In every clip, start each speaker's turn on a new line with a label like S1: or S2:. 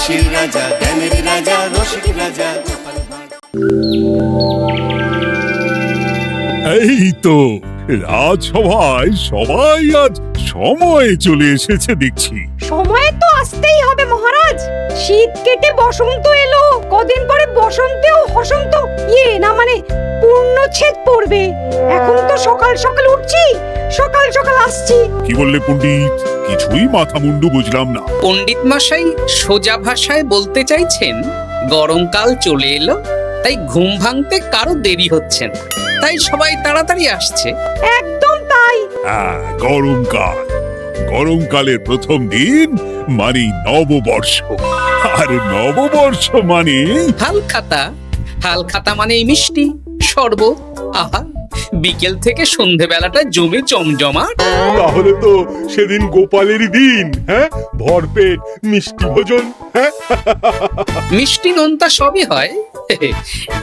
S1: হাসির রাজা, জ্ঞানের রাজা, রসিক রাজা।
S2: এই তো রাজসভায় সবাই আজ সময়ে চলে এসেছে দেখছি।
S3: সময় তো আসতেই হবে মহারাজ। শীত কেটে বসন্ত এলো, কদিন পরে বসন্তেও হসন্ত না মানে পূর্ণচ্ছেদ পড়বে। এখন তো সকাল সকাল উঠছি, সকাল সকাল আসছি।
S2: কি বললে পণ্ডিত? কিছুই মাথা মুন্ডু বুঝলাম না।
S4: পণ্ডিত মশাই সোজা ভাষায় বলতে চাইছেন গরমকাল চলে এলো, তাই ঘুম ভাঙতে কারো দেরি হচ্ছে না, তাই সবাই তাড়াতাড়ি আসছে।
S3: একদম তাই।
S2: হ্যাঁ, গরমকাল। গরমকালের প্রথম দিন মানে নববর্ষ, আর নববর্ষ মানে
S4: হালখাতা। হালখাতা মানে মিষ্টি শরবত। আহা, বিকেল থেকে সন্ধেবেলাটা জমে জমজমাট।
S5: তাহলে তো সেদিন গোপালেরই দিন। হ্যাঁ, ভরপেট মিষ্টি ভোজন। হ্যাঁ,
S4: মিষ্টি নোনতা সবই হয়।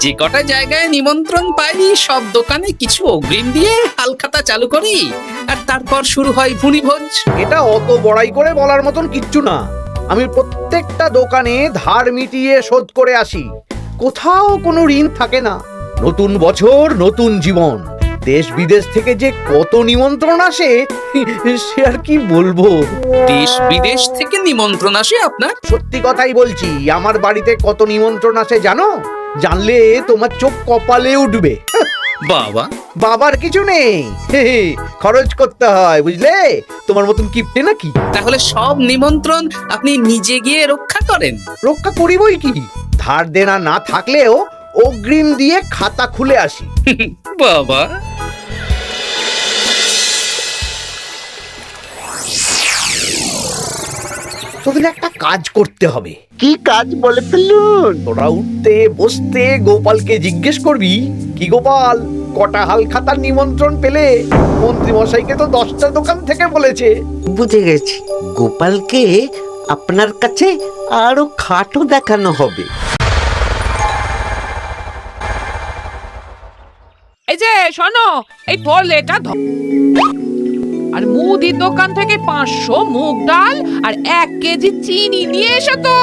S4: যে কটা জায়গায় নিমন্ত্রণ পাই সব দোকানে কিছু অগ্রিম দিয়ে হালখাতা চালু করি, আর তারপর শুরু হয় ভুনিভোজ।
S6: এটা অত বড়াই করে বলার মতন কিচ্ছু না। আমি প্রত্যেকটা দোকানে ধার মিটিয়ে শোধ করে আসি, কোথাও কোনো ঋণ থাকে না। নতুন বছর নতুন জীবন, দেশ বিদেশ থেকে যে কত নিমন্ত্রণ আসে সে আর কি বলবো।
S4: দেশ বিদেশ থেকে নিমন্ত্রণ আসে আপনার?
S6: সত্যি কথাই বলছি, আমার বাড়িতে কত নিমন্ত্রণ আসে জানো? জানলে তোমার চোখ কপালে উঠবে।
S4: বাবা,
S6: বাবার কিছু নেই, খরচ করতে হয় বুঝলে। তোমার মতন কিপটে নাকি?
S4: তাহলে সব নিমন্ত্রণ আপনি নিজে গিয়ে রক্ষা করেন?
S6: রক্ষা করিবই কি, ধার দেনা না থাকলেও অগ্রিম দিয়ে খাতা খুলে আসি।
S4: বাবা,
S6: তোদের একটা কাজ করতে হবে।
S7: কি কাজ বলে ফেলুন?
S6: তোরা উঠতে বসতে গোপালকে জিজ্ঞেস করবি, কি গোপাল, কটা হালখাতার নিমন্ত্রণ পেলে? মন্ত্রী মশাইকে তো 10টা দোকান থেকে বলেছে।
S7: বুঝে গেছি, গোপালকে আপনার কাছে আরো খাটো দেখানো হবে।
S3: এই যে শোনো, এই ফলেটা আর মুদির দোকান থেকে 500 মুগ ডাল আর 1 কেজি চিনি নিয়ে এসো তো।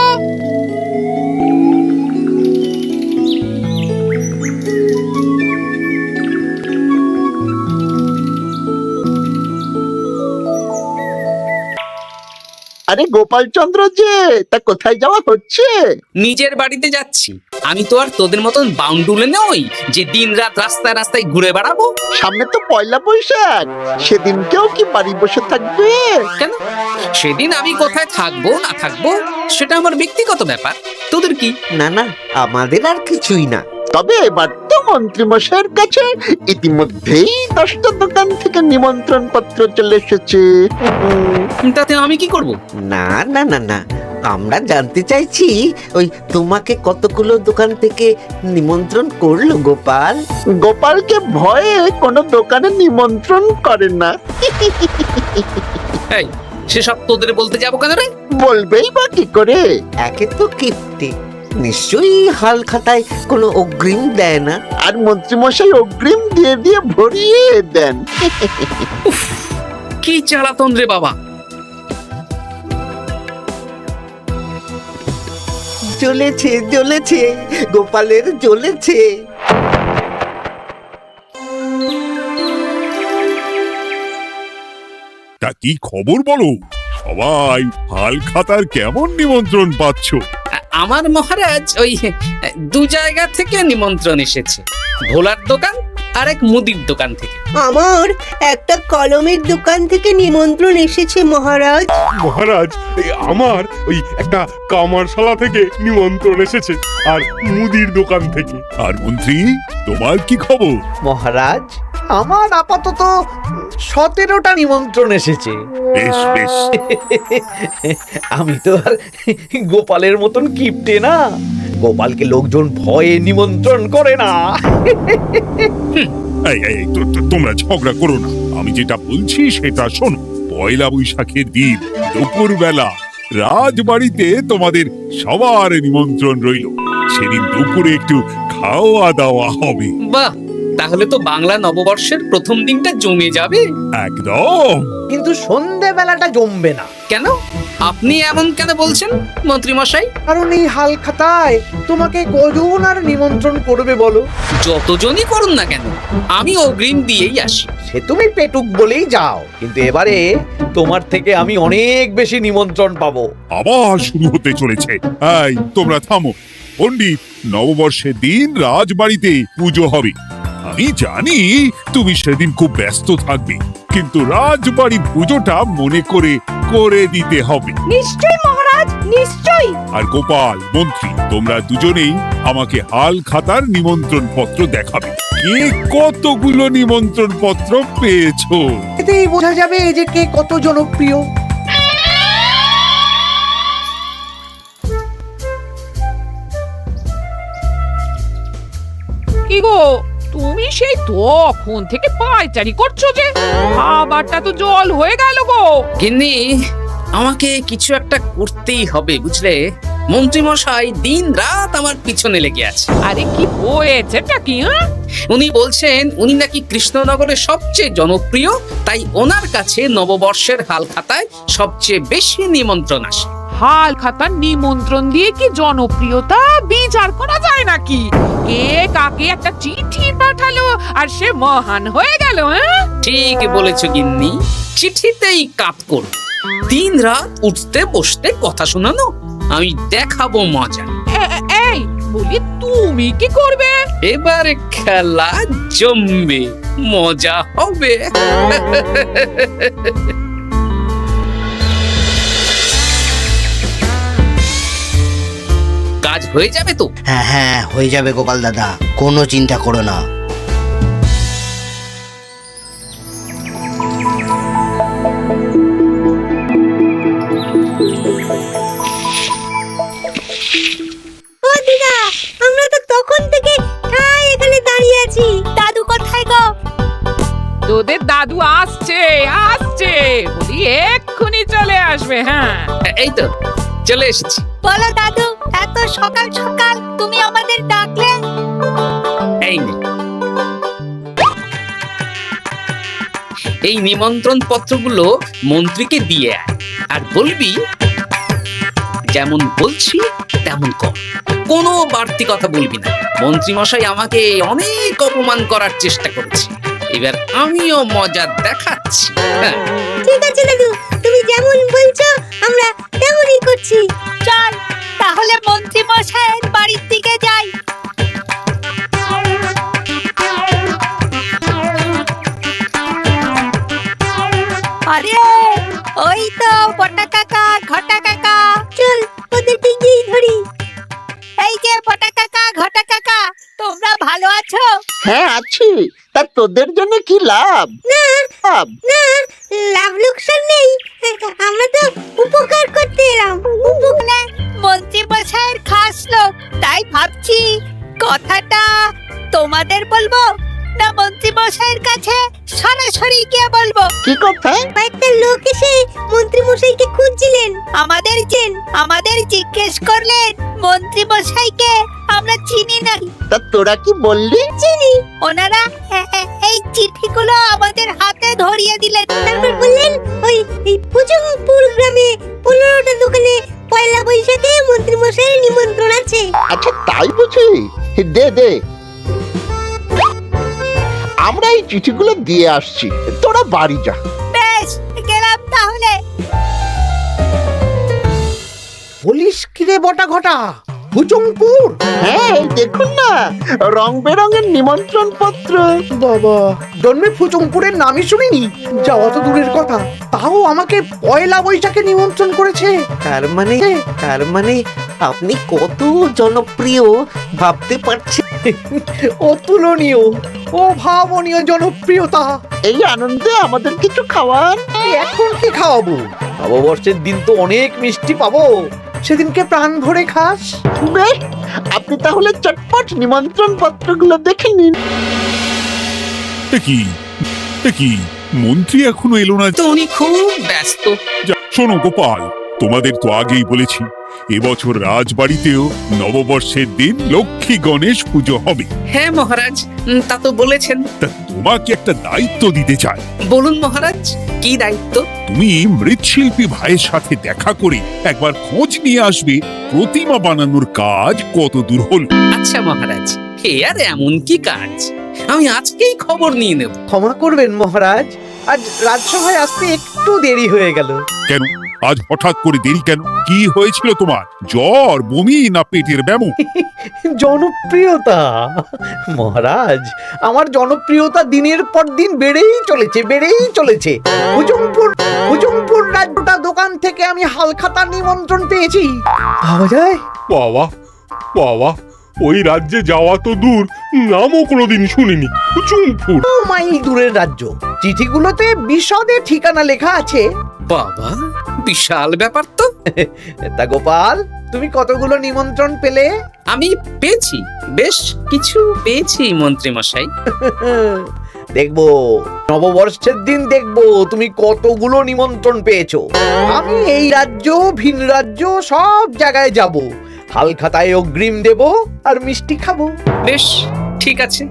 S7: আরে গোপাল চন্দ্র যে, তা কোথায় যাওয়া হচ্ছে?
S4: নিজের বাড়িতে যাচ্ছি। আমি তো আর তোদের মতন বাউন্ডুলে নই যে দিন রাত রাস্তায় রাস্তায় ঘুরে বেড়াবো।
S7: সামনে তো পয়লা বৈশাখ, সেদিন কেউ কি বাড়ি বসে থাকবে?
S4: কেন? সেদিন আমি কোথায় থাকবো না থাকবো সেটা আমার ব্যক্তিগত ব্যাপার, তোদের কি?
S7: না না, আমাদের আর কিছুই না। তবে এবার তো মন্ত্রী মশাইয়ের কাছে ইতিমধ্যেই 10টা দোকান থেকে নিমন্ত্রণ পত্র চলে এসেছে।
S4: তাতে আমি কি করব?
S7: না না না না, আমরা জানতে চাইছি ওই তোমাকে কতগুলো দোকান থেকে নিমন্ত্রণ করলো গোপাল? গোপালকে ভয়ে কোনো দোকানে নিমন্ত্রণ করে না।
S4: এই, সেসব তোদের বলতে যাবো কেন রে?
S7: বলবেই বা কি করে? একে তো কিপ্টে, নিশ্চয়ই হাল খাতায় কোনো অগ্রিম দেয় না, আর মন্ত্রীমশাই অগ্রিম দিয়ে দিয়ে ভরিয়ে দেন।
S4: কি চালাতন রে বাবা!
S7: জ্বলেছে জ্বলেছে, গোপালের জ্বলেছে।
S2: তা কি খবর বলো? সবাই হালখাতার কেমন নিমন্ত্রণ পাচ্ছ?
S4: আমার মহারাজ ওই 2 জায়গা থেকে নিমন্ত্রণ এসেছে, ভোলার দোকান আর এক মুদির দোকান থেকে।
S8: আমার একটা কলমের দোকান থেকে নিমন্ত্রণ এসেছে মহারাজ।
S5: মহারাজ, আমার ওই একটা কামারশালা থেকে নিমন্ত্রণ এসেছে, আর মুদির দোকান থেকে।
S2: আর মন্ত্রী, তোমার কি খবর?
S6: মহারাজ, আমার আপাতত 17টা নিমন্ত্রণ এসেছে।
S2: বেশ বেশ।
S6: আমি তো আর গোপালের মতন কিপটে না, গোপালকে লোকজন ভয়ে নিমন্ত্রণ করে না।
S2: এই তোমরা ঝগড়া করো না, আমি যেটা বলছি সেটা শোনো। পয়লা বৈশাখের দিন দুপুর বেলা রাজবাড়িতে তোমাদের সবার নিমন্ত্রণ রইল। সেদিন দুপুরে একটু খাওয়া দাওয়া হবে।
S4: বাহ, তাহলে তো বাংলা নববর্ষের প্রথম দিনটা জমে যাবে।
S2: একদম।
S6: কিন্তু সন্ধেবেলাটা জমবে না।
S4: কেন? আপনি এমন কেন বলছেন মন্ত্রী মশাই?
S6: কারণ এই হাল খাতায় তোমাকে কজন আর নিমন্ত্রণ করবে বলো?
S4: যতজনই করুন না কেন আমি অগ্রিম দিয়েই আসি।
S6: সে তুমি পেটুক বলেই যাও, কিন্তু এবারে তোমার থেকে আমি অনেক বেশি নিমন্ত্রণ পাবো।
S2: আবার শুরু হতে চলেছে। এই তোমরা থামো। পণ্ডিত, নববর্ষের দিন রাজবাড়িতে পুজো হবে। আমি জানি তুমি সেদিন খুব ব্যস্ত থাকবে, কিন্তু রাজবাড়ির পুজোটা মনে করে করে দিতে হবে।
S3: নিশ্চয়ই মহারাজ, নিশ্চয়ই।
S2: আর গোপাল, মন্ত্রী, তোমরা দুজনেই আমাকে হাল খাতার নিমন্ত্রণ পত্র দেখাবে। কে কতগুলো নিমন্ত্রণ পত্র পেয়েছো?
S6: এতেই বোঝা যাবে যে কে কত জনপ্রিয়।
S9: কি গো, তুমি সেই তখন থেকে পায়চারি করছো যে? খাবারটা তো জল হয়ে গেল গো।
S4: গিন্নি, আমাকে কিছু একটা করতেই হবে বুঝলে। মন্ত্রী মশাই দিন রাত আমার পিছনে লেগে আছে।
S9: আরে কি হয়েছেটা কি?
S4: উনি বলছেন উনি নাকি কৃষ্ণনগরের সবচেয়ে জনপ্রিয়, তাই ওনার কাছে নববর্ষের হাল খাতায় সবচেয়ে বেশি নিমন্ত্রণ আসে।
S9: হাল খাতার নিমন্ত্রণ দিয়ে কি জনপ্রিয়তা বিচার করা যায় নাকি? কে কাকে একটা চিঠি পাঠালো আর সে মহান হয়ে গেল?
S4: ঠিক বলেছ গিন্নি, চিঠিতেই কাপ করো। দিন রাত উঠতে বসতে কথা শোনানো, আমি দেখাবো মজা।
S9: এই বলি, তুমি কি করবে?
S4: এবার খেলা জমবে, মজা হবে। কাজ হয়ে যাবে তো?
S10: হ্যাঁ হ্যাঁ, হয়ে যাবে গোপাল দাদা, কোনো চিন্তা করো না।
S8: ও দিদা, আমরা তো তখন থেকে এখানে দাঁড়িয়ে আছি। দাদু কোথায় গো?
S9: তোদের দাদু আসছে আসছে, বলি এক্ষুনি চলে আসবে। হ্যাঁ,
S4: এই তো চলে এসেছি।
S8: বলো দাদু, এত সকাল সকাল তুমি আমাদের ডাকলে?
S4: এই নে, এই নিমন্ত্রণ পত্রগুলো মন্ত্রীকে দিয়ে আয়, আর বলবি যেমন বলছি তেমন কর, কোনো বাড়তি কথা বলবি না। মন্ত্রী মশাই আমাকে অনেক অপমান করার চেষ্টা করেছে, এবার আমিও মজা দেখাচ্ছি। হ্যাঁ,
S8: ঠিক আছে দাদু, তুমি যেমন বলছো আমরা তেমনই করছি। চল তাহলে মন্ত্রী মশাইয়ের বাড়ির দিকে যাই। আরে ওই তো বটা কাকা, ঘটা কাকা, চল ওদেরকে গিয়ে ধরি। এই যে বটা কাকা, ঘটা কাকা, তোমরা ভালো আছো?
S7: হ্যাঁ আছি। তা তোদের জন্য কি লাভ? লাভ
S8: না, লাভ লোকসান নেই, আমরা তো উপকার করতে এলাম। উপকার মন্ত্রী মশাইয়ের খাস লোক, তাই ভাবছি কথাটা তোমাদের বলবো না মন্ত্রী মশাইয়ের কাছে সরাসরি গিয়ে বলবো।
S7: কি কথা?
S8: একটা লোক এসে মন্ত্রী মশাইকে খুঁজছিলেন, আমাদের জিজ্ঞেস করলেন মন্ত্রী মশাইকে আমরা চিনি না।
S7: তা তোরা কি বললি?
S8: চিনি। ওনারা এই চিঠিগুলো আমাদের হাতে ধরিয়ে দিলেন, তারপর বললেন ওই পুজংপুর গ্রামে 15টা দোকানে পয়লা বৈশাখে মন্ত্রী মশাইয়ের নিমন্ত্রণ আছে।
S7: আচ্ছা তাই বুঝি? দে দে, আমরা এই চিঠিগুলো দিয়ে আসছি, তোরা বাড়ি যা।
S8: বেশ, গেলাম তাহলে।
S6: বলিস কিরে বটা ঘটা, ভুজংপুর?
S7: হ্যাঁ এই দেখুন না, রং বেরঙের নিমন্ত্রণ পত্র।
S6: বাবা, জন্মে ফুচুংপুরের নামই শুনিনি, যাওয়া তো দূরের কথা, তাও আমাকে পয়লা বৈশাখে নিমন্ত্রণ করেছে।
S7: তার মানে আপনি কত জনপ্রিয় ভাবতে পারছেন।
S6: অতুলনীয়, অভাবনীয় জনপ্রিয়তা।
S7: এই আনন্দে আমাদের কিছু খাওয়ান।
S6: এখন কি খাওয়াবো? নববর্ষের দিন তো অনেক মিষ্টি পাবো, সেদিনকে প্রাণ ভরে খাস।
S7: বেশ, আপনি তাহলে চটপট নিমন্ত্রণ পত্রগুলো দেখে নিন।
S2: কি মন্ত্রী এখনো এলো না?
S4: তো উনি খুব ব্যস্ত।
S2: শোনো গোপাল, তোমাদের তো আগেই বলেছি এবছর রাজবাড়িতেও নববর্ষের দিন লক্ষ্মী গণেশ পুজো হবে।
S4: হ্যাঁ মহারাজ, তা তো বলেছেন।
S2: তা তোমাকে একটা দায়িত্ব দিতে চাই।
S4: বলুন মহারাজ, কি দায়িত্ব?
S2: তুমি মৃৎশিল্পী ভাইয়ের সাথে দেখা করে একবার খোঁজ নিয়ে আসবে প্রতিমা বানানোর কাজ কত দূর হলো।
S4: আচ্ছা মহারাজ, এ আর এমন কি কাজ, আমি আজকেই খবর নিয়ে নেব।
S6: ক্ষমা করবেন মহারাজ, আজ রাজসভায় আসতে একটু দেরি হয়ে গেল।
S2: কেন আজ হঠাৎ করে দেরি কেন? কি হয়েছিল তোমার? জ্বর, বমি না পেটের ব্যামো?
S6: জনপ্রিয়তা মহারাজ, আমার জনপ্রিয়তা দিনের পর দিন বেড়েই চলেছে। হুজুমপুর রাজ্যটা দোকান থেকে আমি হালখাতা নিমন্ত্রণ পেয়েছি। ভাবা যায়?
S5: বাবা বাবা, ওই রাজ্যে যাওয়া তো দূর, নামও কোনোদিন শুনিনি। চুমপুর।
S6: 2 মাইল দূরের রাজ্য। চিঠিগুলোতে বিশদে ঠিকানা লেখা আছে।
S4: বাবা, বিশাল ব্যাপার তো।
S6: তা গোপাল, তুমি কতগুলো নিমন্ত্রণ পেলে?
S4: আমি পেয়েছি, বেশ কিছু পেয়েছি মন্ত্রী মশাই।
S6: দেখবো নববর্ষের দিন দেখবো তুমি কতগুলো নিমন্ত্রণ পেয়েছো। আমি এই রাজ্য ভিন রাজ্য সব জায়গায় যাব, হালখাতায় অগ্রিম দেব আর মিষ্টি খাবো।
S4: বেশ, ঠিক আছে।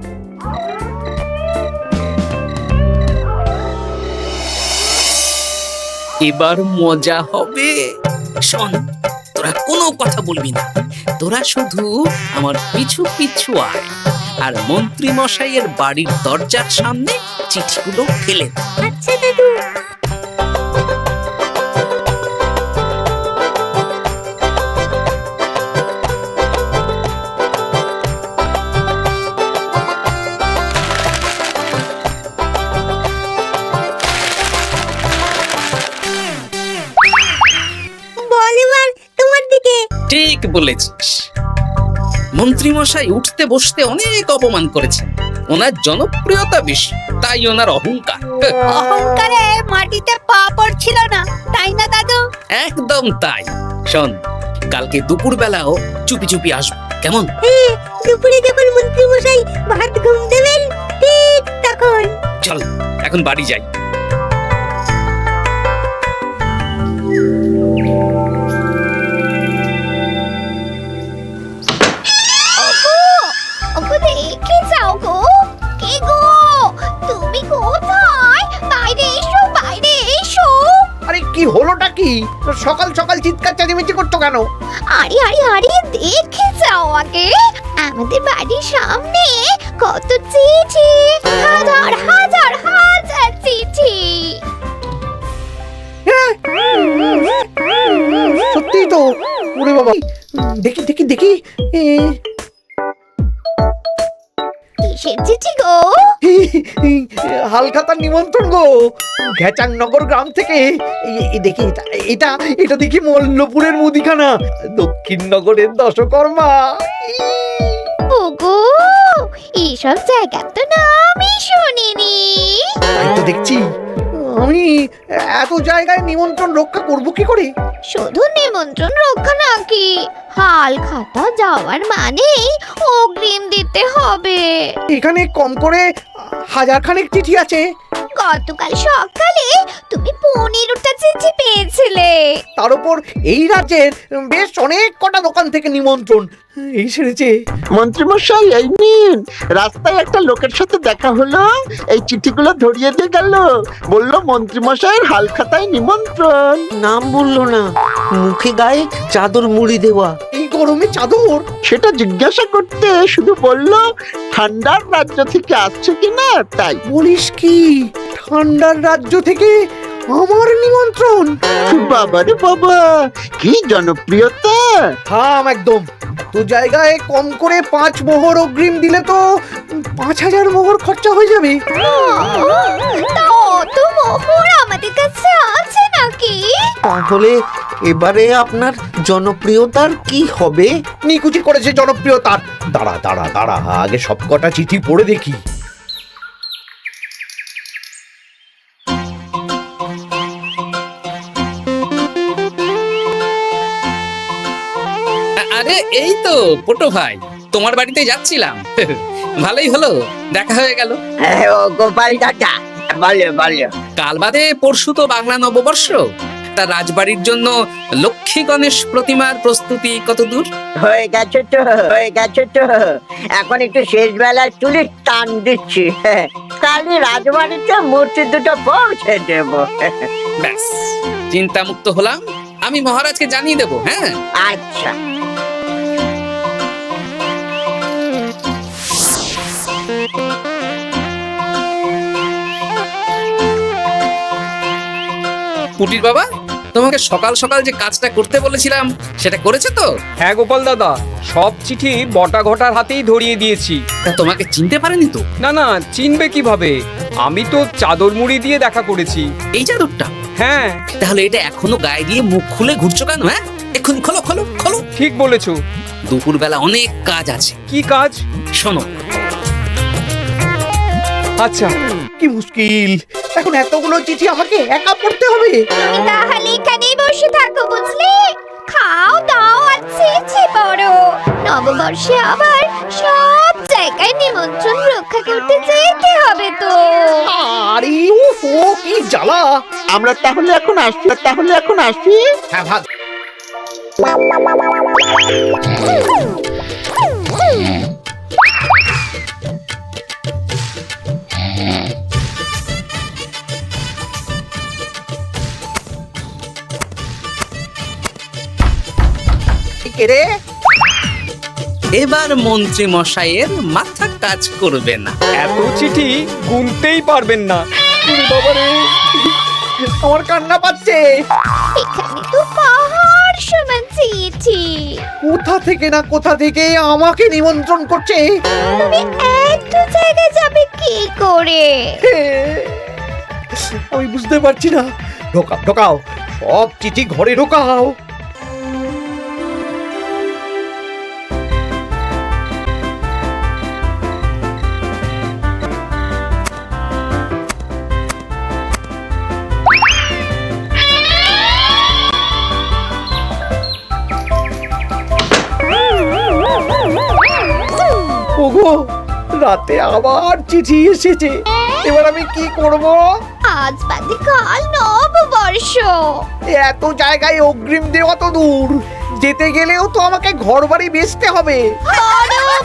S4: এবার মজা হবে। শোন, তোরা কোনো কথা বলবি না, তোরা শুধু আমার পিছু পিছু আয়, আর মন্ত্রী মশাইয়ের বাড়ির দরজার সামনে চিঠিগুলো ফেলে দে।
S8: আচ্ছা দাদু। বল এবার তোমার দিকে।
S4: ঠিক বলেছিস, মন্ত্রী মশাই উঠতে বসতে অনেক অপমান করেছেন। ওনার জনপ্রিয়তা বেশি, তাই ওনার অহংকার।
S8: অহংকারে মাটিতে পা পড়ছিল না, তাই না দাদু?
S4: একদম তাই। শোন, কালকে দুপুর বেলাও চুপি চুপি আসবো, কেমন?
S8: দুপুরে যখন মন্ত্রী মশাই ভাত ঘুম দেবেন, ঠিক তখন।
S4: চল এখন বাড়ি যাই।
S8: ওগো দেখে যাও গো। কে গো? তুমি কোথায়? বাইরে এসো, বাইরে এসো।
S6: আরে কি হলোটা কি? সকাল সকাল চিৎকার চেঁচামেচি করছো কেন?
S8: আরে আরে আরে, দেখে যাও আগে। আমাদের বাড়ির সামনে কত চিঠি, হাজার হাজার হাজার চিঠি।
S6: সত্যি তো? ওরে বাবা, দেখি দেখি দেখি।
S8: কিসের চিঠি গো?
S6: হালখাতার নিমন্ত্রণ গো, ঘেচাংনগর গ্রাম থেকে। দেখি এটা এটা দেখি মল্লপুরের মুদিখানা, দক্ষিণনগরের দশকর্মা।
S8: ওগো, এইসব জায়গা তো নামই শুনিনি।
S6: তাই তো দেখছি। আমি এত জায়গায় নিমন্ত্রণ রক্ষা করব কি করে?
S8: শুধু নিমন্ত্রণ রক্ষা নাকি, হালখাতা যাওয়ার মানে অগ্রিম দিতে হবে।
S6: এখানে কম করে 1000 খানেক চিঠি আছে।
S8: গতকাল সকালে তুমি 15টা চিঠি পেয়েছিলে।
S6: তার উপর এই রাজ্যের বেশ অনেক কটা দোকান থেকে নিমন্ত্রণ এই সেরেছে।
S7: মন্ত্রীমশাই, এই নিন। রাস্তায় একটা লোকের সাথে দেখা হলো, এই চিঠিগুলো ধরিয়ে দিয়ে গেল, বলল মন্ত্রীমশাইয়ের হালখাতায় নিমন্ত্রণ। নাম বললো না, মুখে গায়ে চাদর মুড়ি দেওয়া।
S6: এই গরমে চাদর?
S7: সেটা জিজ্ঞাসা করতে শুধু বলল ঠান্ডার রাজ্য থেকে আসছে কিনা তাই।
S6: বলিস কি? ঠান্ডার রাজ্য থেকে আমার নিমন্ত্রণ?
S7: বাবারে বাবা, কি জনপ্রিয়তা!
S6: থাম একদম। তো জায়গায় কম করে 5 মোহর অগ্রিম দিলে তো 5000 মোহর খরচা হয়ে যাবে।
S8: তা অত মোহর আমাদের কাছে আছে নাকি?
S7: তাহলে এবারে আপনার জনপ্রিয়তার কি হবে?
S6: নিকুচি করেছে জনপ্রিয়তার। দাঁড়া দাঁড়া দাঁড়া, আগে সব কটা চিঠি পড়ে দেখি।
S4: আরে এই তো পটো ভাই, তোমার বাড়িতে যাচ্ছিলাম। ভালোই হলো, দেখা হয়ে গেল।
S7: গোপাল দাদা, বলো বলো।
S4: কাল বাদে পরশু তো বাংলা নববর্ষ, তা রাজবাড়ির জন্য লক্ষ্মী গণেশ প্রতিমার প্রস্তুতি কত দূর?
S7: হয়ে গেছে তো এখন একটু শেষ বেলায় চুলির টান দিচ্ছি। কালই রাজবাড়িতে মূর্তি দুটো পৌঁছে দেব।
S4: ব্যাস, চিন্তামুক্ত হলাম। আমি মহারাজকে জানিয়ে দেবো। হ্যাঁ,
S7: আচ্ছা।
S4: পুটির বাবা, তোমাকে সকাল সকাল যে কাজটা করতে বলেছিলাম সেটা করেছে তো?
S11: হ্যাঁ গোপাল দাদা, সব চিঠি বটা ঘটার হাতেই ধরিয়ে দিয়েছি।
S4: তা তোমাকে চিনতে পারেনি তো?
S11: না না, চিনবে কিভাবে? আমি তো চাদর মুড়ি দিয়ে দেখা করেছি।
S4: এই চাদরটা?
S11: হ্যাঁ।
S4: তাহলে এটা এখনো গায়ে দিয়ে মুখ খুলে ঘুরছো কেন? হ্যাঁ, এক্ষুনি খোলো খোলো খোলো।
S11: ঠিক বলেছো।
S4: দুপুরবেলা অনেক কাজ আছে।
S11: কি কাজ?
S4: শোনো।
S11: আচ্ছা।
S6: কি মুশকিল, এখন এতগুলো চিঠি আমাকে একা পড়তে হবে।
S8: তুমি তাহলে এখানেই বসে থাকো, বুঝলে? খাও দাও আর ছেঁচে পড়ো। নববর্ষে আবার সব জায়গায় নিমন্ত্রণ রক্ষা করতে যেতে হবে তো।
S6: আরে ও কি জ্বালা।
S7: আমরা তাহলে এখন আসি।
S6: হ্যাঁ ভাগ। রে
S4: এবার মন্ত্রী মশাইয়ের মাথা কাজ করবে না।
S11: এত চিঠি গুনতেই পারবেন না। ওরে বাবা রে,
S6: আমার কান্না পাচ্ছে।
S8: এখানে তো পাহাড় সমান চিঠি।
S6: কোথা থেকে আমাকে নিমন্ত্রণ করছে।
S8: তুমি এত জায়গায় যাবে কি করে?
S6: আমি বুঝতে পারছি না। ঢোকাও সব চিঠি ঘরে ঢোকাও। ওগো, রাতে আবার চিঠি এসেছে। এবার আমি কি করব?
S8: আজ বাদে কাল নববর্ষ।
S6: এত জায়গায় অগ্রিম দেওয়া তো দূর, যেতে গেলেও তো আমাকে ঘর বাড়ি বেচতে হবে।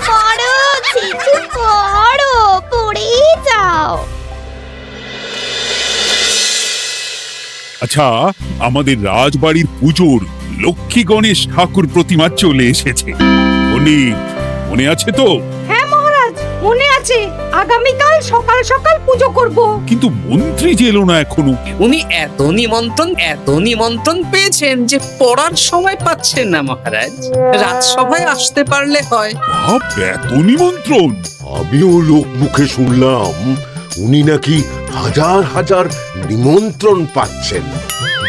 S8: পড়ো চিঠি পড়ো, পড়েই যাও।
S2: আচ্ছা, আমাদের রাজবাড়ির পুজোর লক্ষ্মী গণেশ ঠাকুর প্রতিমা চলে এসেছে। মনে আছে তো?
S3: হ্যাঁ মহারাজ, মনে আছে। আগামীকাল সকাল সকাল পুজো করব।
S2: কিন্তু মন্ত্রী যে এলো না এখনো।
S4: উনি এত নিমন্ত্রণ পেয়েছেন যে পড়ার সময় পাচ্ছেন না মহারাজ। রাজসভায় আসতে পারলে হয়।
S2: বাপ, এত নিমন্ত্রণ!
S12: আমিও লোক মুখে শুনলাম উনি নাকি হাজার হাজার নিমন্ত্রণ পাচ্ছেন।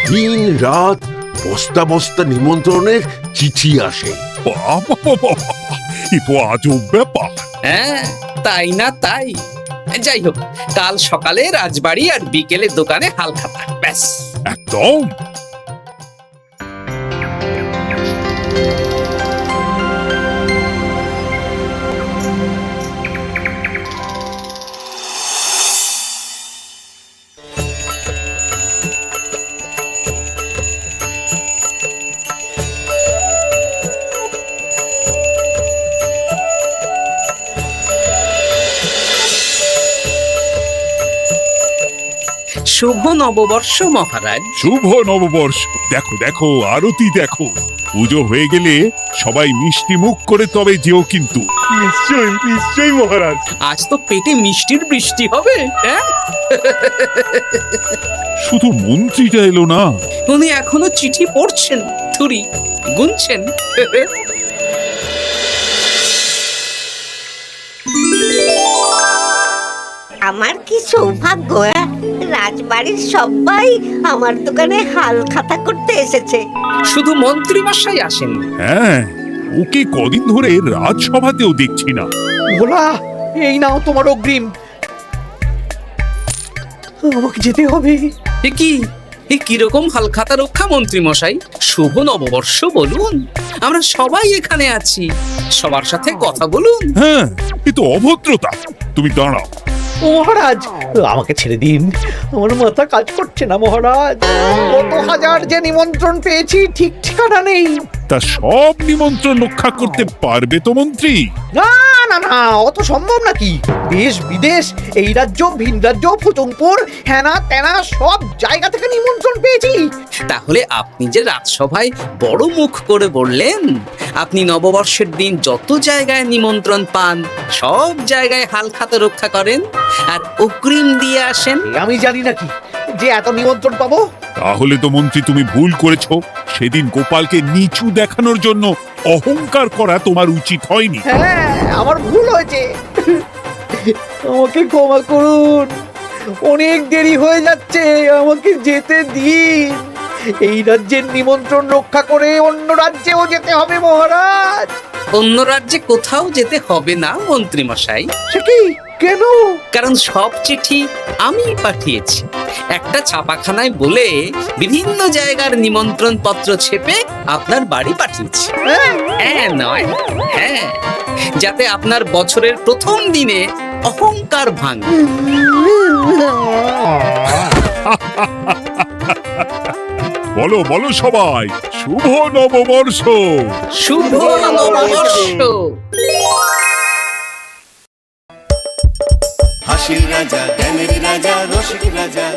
S12: দিন রাত বস্তা বস্তা নিমন্ত্রণের চিঠি আসে।
S2: বাবা, এ তো আজব ব্যাপার।
S4: হ্যাঁ, তাই না তাই। যাই হোক, কাল সকালে রাজবাড়ি আর বিকেলে দোকানে হালখাতা। ব্যাস,
S2: একদম।
S4: শুভ নববর্ষ মহারাজ।
S2: শুভ নববর্ষ। দেখো আরতি দেখো। পুজো হয়ে গেলে সবাই মিষ্টি মুখ করে তবে যেও কিন্তু।
S5: নিশ্চয়ই মহারাজ।
S4: আজ তো পেটে মিষ্টির বৃষ্টি হবে। হ্যাঁ,
S2: শুধু মন্ত্রীটা এলো না।
S4: উনি এখনো চিঠি পড়ছেন, থুরি গুনছেন।
S7: আমার কি সৌভাগ্য! রাজবাড়ির সবাই আমার দোকানে হাল খাতা করতে এসেছে।
S4: শুধু মন্ত্রী মশাই আসেন।
S2: হ্যাঁ, ওকে কদিন ধরে রাজসভাতেও দেখছি না।
S6: ভোলা, এই নাও তোমার অগ্রিম। আমাকে যেতে হবে।
S4: এ কিরকম হালখাতা রক্ষা মন্ত্রী মশাই? শুভ নববর্ষ বলুন, আমরা সবাই এখানে আছি। সবার সাথে কথা বলুন।
S2: হ্যাঁ, এ তো অভদ্রতা। তুমি দাঁড়াও,
S6: ও মহারাজ, আমাকে ছেড়ে দিন, আমার মাথা কাজ করছে না মহারাজ। কত হাজার যে নিমন্ত্রণ পেয়েছি ঠিক ঠিকানা নেই।
S2: তা সব নিমন্ত্রণ রক্ষা করতে পারবে তো মন্ত্রী?
S6: না না না, অত সম্ভব নাকি? দেশ বিদেশ, এই রাজ্য ভিন রাজ্য, ফতুংপুর, হ্যানা ত্যানা সব জায়গা থেকে নিমন্ত্রণ পেয়েছি।
S4: তাহলে আপনি যে রাজসভায় বড় মুখ করে বললেন আপনি নববর্ষের দিন যত জায়গায় নিমন্ত্রণ পান সব জায়গায় হালখাতা রক্ষা করেন আর অগ্রিম দিয়ে আসেন।
S6: আমি জানি নাকি যে এত নিমন্ত্রণ পাবো?
S2: তাহলে তো মন্ত্রী তুমি ভুল করেছো। সেদিন গোপালকে নিচু দেখানোর জন্য অহংকার করা তোমার উচিত হয়নি।
S6: হ্যাঁ, আমার ভুল হয়েছে, আমাকে ক্ষমা করুন। অনেক দেরি হয়ে যাচ্ছে, আমাকে যেতে দিন। এই রাজ্যের নিমন্ত্রণ রক্ষা করে অন্য রাজ্যেও যেতে হবে মহারাজ।
S4: অন্য রাজ্যে কোথাও যেতে হবে না মন্ত্রী মশাই।
S6: সে কি? কেন?
S4: কারণ সব চিঠি আমি পাঠিয়েছি। একটা ছাপাখানায় বলে বিভিন্ন জায়গার নিমন্ত্রণ পত্র ছেপে আপনার বাড়ি পাঠিয়েছি। হ্যাঁ নয় হ্যাঁ, যাতে আপনার বছরের প্রথম দিনে অহংকার ভাঙে।
S2: বলো বলো সবাই, শুভ নববর্ষ।
S4: শুভ নববর্ষ।
S1: হাসির রাজা জ্ঞানের রাজা রসিক রাজা